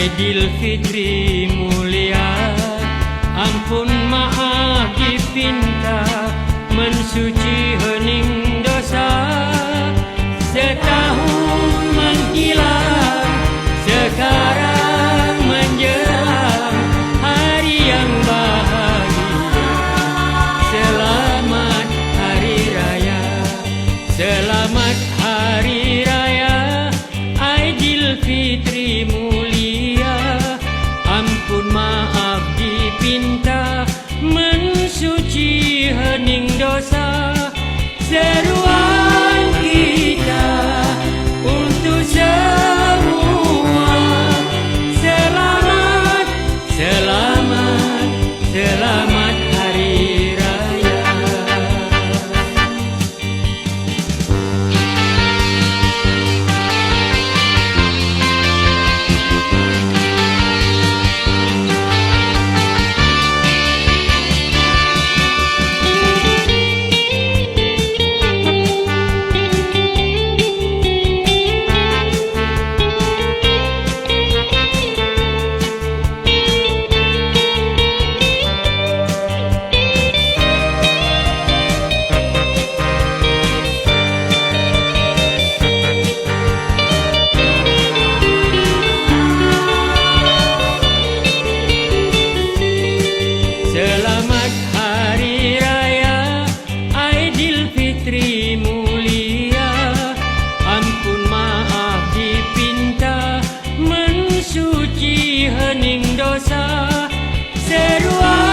Aidilfitri mulia, ampun maaf dipinta, mensuci hening dosa. Setahun menghilang, sekarang menjelang hari yang bahagia. Selamat Hari Raya, selamat Hari Raya Aidilfitri mulia, ampun maaf dipinta, mensuci hening dosa. Seruan kita untuk semua, selamat, selamat, selamat Hari Raya. Selamat Hari Raya Aidilfitri mulia, ampun maaf dipinta, mensuci hening dosa. Seruan